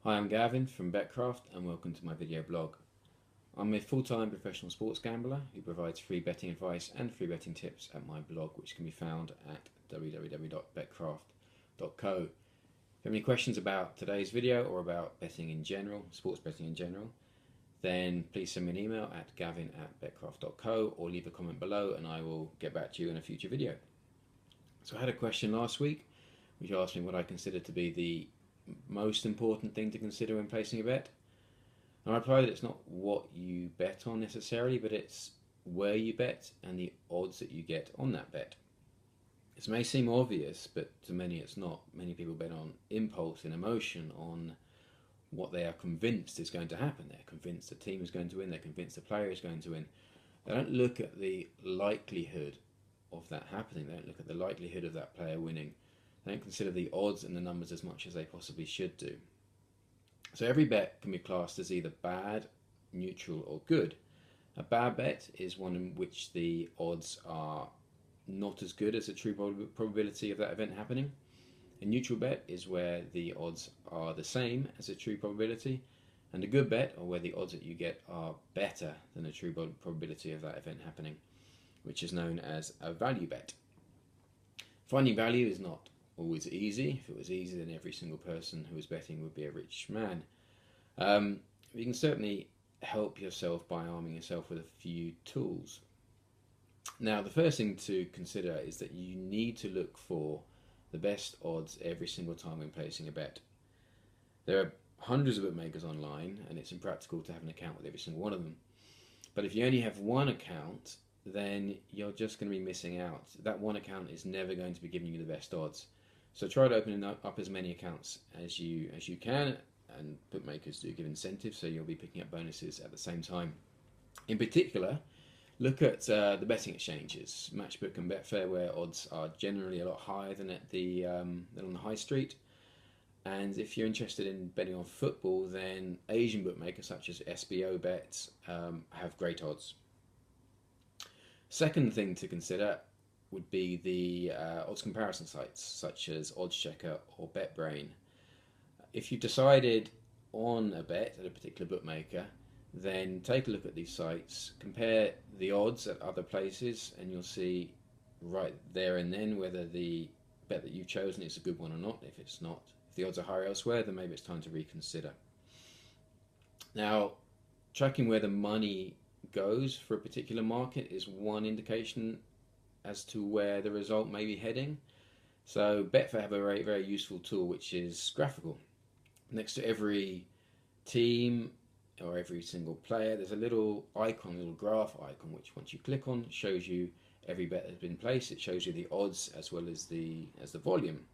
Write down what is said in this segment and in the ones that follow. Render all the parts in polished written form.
Hi, I'm Gavin from Betcraft and welcome to my video blog. I'm a full-time professional sports gambler who provides free betting advice and free betting tips at my blog, which can be found at www.betcraft.co. If you have any questions about today's video or about betting in general, sports betting in general, then please send me an email at gavin@betcraft.co or leave a comment below and I will get back to you in a future video. So I had a question last week which asked me what I consider to be the most important thing to consider when placing a bet. And I replied that it's not what you bet on necessarily, but it's where you bet and the odds that you get on that bet. This may seem obvious, but to many it's not. Many people bet on impulse and emotion, on what they are convinced is going to happen. They're convinced the team is going to win, they're convinced the player is going to win. They don't look at the likelihood of that happening, they don't look at the likelihood of that player winning. They don't consider the odds and the numbers as much as they possibly should do. So every bet can be classed as either bad, neutral or good. A bad bet is one in which the odds are not as good as the true probability of that event happening. A neutral bet is where the odds are the same as the true probability. And a good bet, or where the odds that you get are better than the true probability of that event happening, which is known as a value bet. Finding value is not always easy. If it was easy, then every single person who was betting would be a rich man. You can certainly help yourself by arming yourself with a few tools. Now, the first thing to consider is that you need to look for the best odds every single time when placing a bet. There are hundreds of bookmakers online, and it's impractical to have an account with every single one of them. But if you only have one account, then you're just going to be missing out. That one account is never going to be giving you the best odds. So try to open up as many accounts as you can, and bookmakers do give incentives, so you'll be picking up bonuses at the same time. In particular, look at the betting exchanges, Matchbook and Betfair, where odds are generally a lot higher than at than on the high street. And if you're interested in betting on football, then Asian bookmakers such as SBO Bets have great odds. Second thing to consider would be the odds comparison sites such as OddsChecker or BetBrain. If you've decided on a bet at a particular bookmaker, then take a look at these sites, compare the odds at other places, and you'll see right there and then whether the bet that you've chosen is a good one or not. If it's not, if the odds are higher elsewhere, then maybe it's time to reconsider. Now, tracking where the money goes for a particular market is one indication as to where the result may be heading. So Betfair have a very, very useful tool which is graphical. Next to every team or every single player, there's a little icon, a little graph icon, which once you click on shows you every bet that's been placed. It shows you the odds as well as the volume,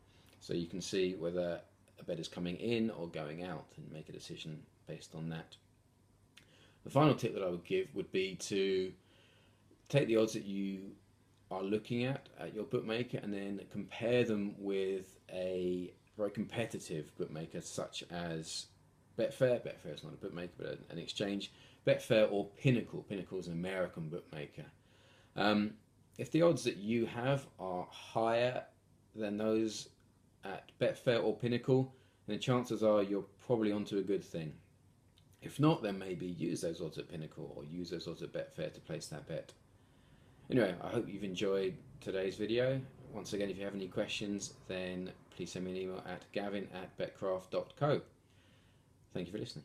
so you can see whether a bet is coming in or going out and make a decision based on that. The final tip that I would give would be to take the odds that you are looking at your bookmaker and then compare them with a very competitive bookmaker such as Betfair. Betfair is not a bookmaker but an exchange. Betfair or Pinnacle. Pinnacle is an American bookmaker. If the odds that you have are higher than those at Betfair or Pinnacle, then chances are you're probably onto a good thing. If not, then maybe use those odds at Pinnacle or use those odds at Betfair to place that bet. Anyway, I hope you've enjoyed today's video. Once again, if you have any questions, then please send me an email at gavin@betcraft.co. Thank you for listening.